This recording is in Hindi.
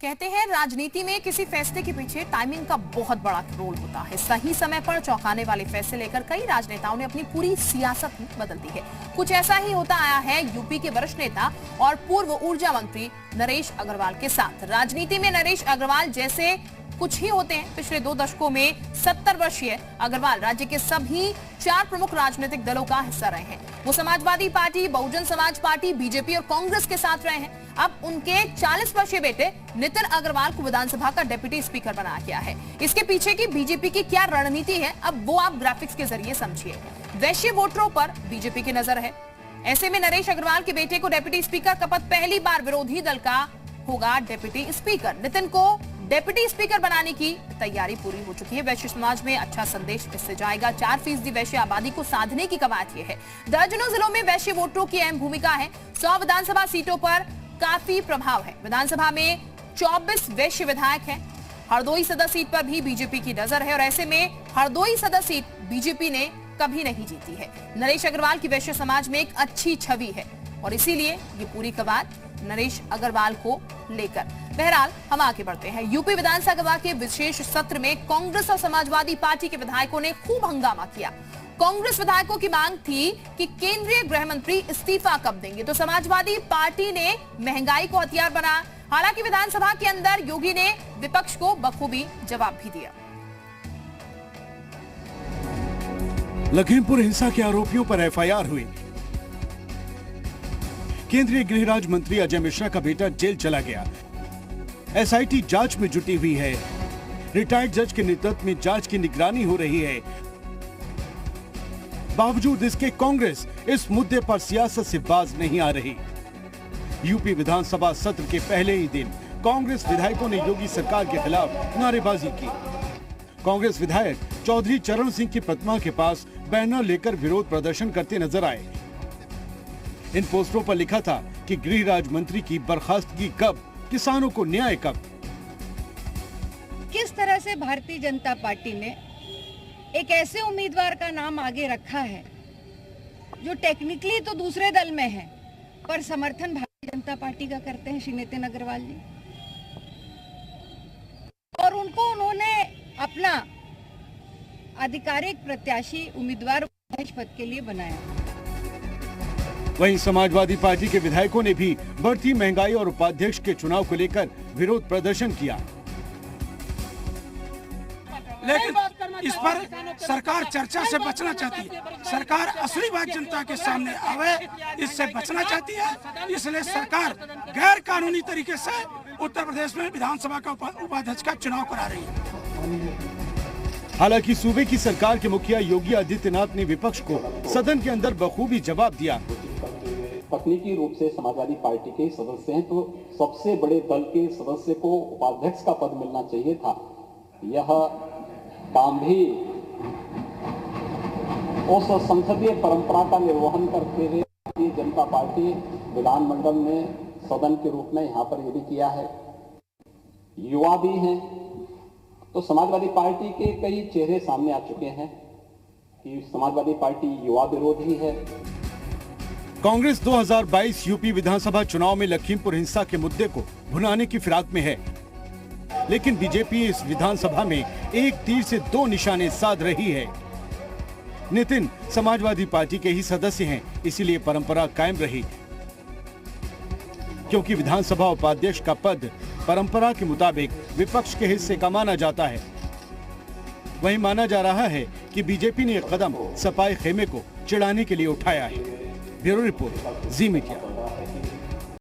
कहते हैं राजनीति में किसी फैसले के पीछे टाइमिंग का बहुत बड़ा रोल होता है। सही समय पर चौंकाने वाले फैसले लेकर कई राजनेताओं ने अपनी पूरी सियासत ही बदल दी है। कुछ ऐसा ही होता आया है यूपी के वरिष्ठ नेता और पूर्व ऊर्जा मंत्री नरेश अग्रवाल के साथ। राजनीति में नरेश अग्रवाल जैसे कुछ ही होते हैं। पिछले 2 दशकों में 70 वर्षीय अग्रवाल राज्य के सभी 4 प्रमुख राजनीतिक दलों का हिस्सा रहे हैं। वो Samajwadi party, Bahujan Samaj party, BJP और कांग्रेस के साथ रहे हैं। अब उनके 40 वर्षीय बेटे नितिन अग्रवाल को विधानसभा का डिप्टी स्पीकर बनाया गया है। इसके पीछे की बीजेपी की क्या रणनीति है, अब वो आप ग्राफिक्स के जरिए समझिए। वैश्य वोटरों पर बीजेपी की नजर है। ऐसे में नरेश अग्रवाल के बेटे को डिप्टी स्पीकर का पद, पहली बार विरोधी दल का होगा डिप्टी स्पीकर। नितिन को डिप्टी स्पीकर बनाने की तैयारी पूरी हो चुकी है। वैश्य समाज में अच्छा संदेश इससे जाएगा। 4% वैश्य आबादी को साधने की कवायद ये है। दर्जनों जिलों में वैश्य वोटरों की अहम भूमिका है। 100 विधानसभा सीटों पर काफी प्रभाव है। विधानसभा में 24 वैश्य विधायक हैं। हरदोई सदर सीट पर भी बीजेपी की नजर है और ऐसे में हरदोई सदर सीट बीजेपी ने कभी नहीं जीती है। नरेश अग्रवाल की वैश्य समाज में एक अच्छी छवि है और इसीलिए ये पूरी कवायद नरेश अग्रवाल को लेकर। बहरहाल हम आगे बढ़ते हैं। यूपी विधानसभा के विशेष सत्र में कांग्रेस और समाजवादी पार्टी के विधायकों ने खूब हंगामा किया। कांग्रेस विधायकों की मांग थी कि केंद्रीय गृह मंत्री इस्तीफा कब देंगे, तो समाजवादी पार्टी ने महंगाई को हथियार बनाया। हालांकि विधानसभा के अंदर योगी ने विपक्ष को बखूबी जवाब भी दिया। लखीमपुर हिंसा के आरोपियों पर एफआईआर हुई। केंद्रीय गृह राज्य मंत्री अजय मिश्रा का बेटा जेल चला गया। एसआईटी जांच में जुटी हुई है। रिटायर्ड जज के नेतृत्व में जांच की निगरानी हो रही है। बावजूद इसके कांग्रेस इस मुद्दे पर सियासत से बाज नहीं आ रही। यूपी विधानसभा सत्र के पहले ही दिन कांग्रेस विधायकों ने योगी सरकार के खिलाफ नारेबाजी की। कांग्रेस विधायक चौधरी चरण सिंह की प्रतिमा के पास बैनर लेकर विरोध प्रदर्शन करते नजर आए। इन पोस्टरों पर लिखा था कि गृह राज्य मंत्री की बर्खास्तगी कब, किसानों को न्याय कब। किस तरह से भारतीय जनता पार्टी ने एक ऐसे उम्मीदवार का नाम आगे रखा है जो टेक्निकली तो दूसरे दल में है पर समर्थन भारतीय जनता पार्टी का करते हैं, श्री नितिन अग्रवाल जी, और उनको उन्होंने अपना आधिकारिक प्रत्याशी उम्मीदवार अध्यक्ष पद के लिए बनाया। वहीं समाजवादी पार्टी के विधायकों ने भी बढ़ती महंगाई और उपाध्यक्ष के चुनाव को लेकर विरोध प्रदर्शन किया। लेकिन इस पर सरकार चर्चा से बचना चाहती है। सरकार असली बात जनता के सामने आवे, इससे बचना चाहती है। इसलिए सरकार गैर कानूनी तरीके से उत्तर प्रदेश में विधानसभा का उपाध्यक्ष का चुनाव करा रही है। हालांकि सूबे की सरकार के मुखिया योगी आदित्यनाथ ने विपक्ष को सदन के अंदर बखूबी जवाब दिया। तकनीकी रूप से समाजवादी पार्टी के सदस्य हैं तो सबसे बड़े दल के सदस्य को उपाध्यक्ष का पद मिलना चाहिए था। यह काम भी उस संसदीय परंपरा का निर्वहन करते हुए भारतीय जनता पार्टी विधानमंडल में सदन के रूप में यहाँ पर यदि किया है। युवा भी हैं तो समाजवादी पार्टी के कई चेहरे सामने आ चुके हैं कि समाजवादी पार्टी युवा विरोधी है। कांग्रेस 2022 यूपी विधानसभा चुनाव में लखीमपुर हिंसा के मुद्दे को भुनाने की फिराक में है, लेकिन बीजेपी इस विधानसभा में एक तीर से 2 निशाने साध रही है। नितिन समाजवादी पार्टी के ही सदस्य हैं, इसीलिए परंपरा कायम रही, क्योंकि विधानसभा उपाध्यक्ष का पद परंपरा के मुताबिक विपक्ष के हिस्से का माना जाता है। वहीं माना जा रहा है कि बीजेपी ने यह कदम सफाई खेमे को चिढ़ाने के लिए उठाया है। ब्यूरो रिपोर्ट, जी मीडिया।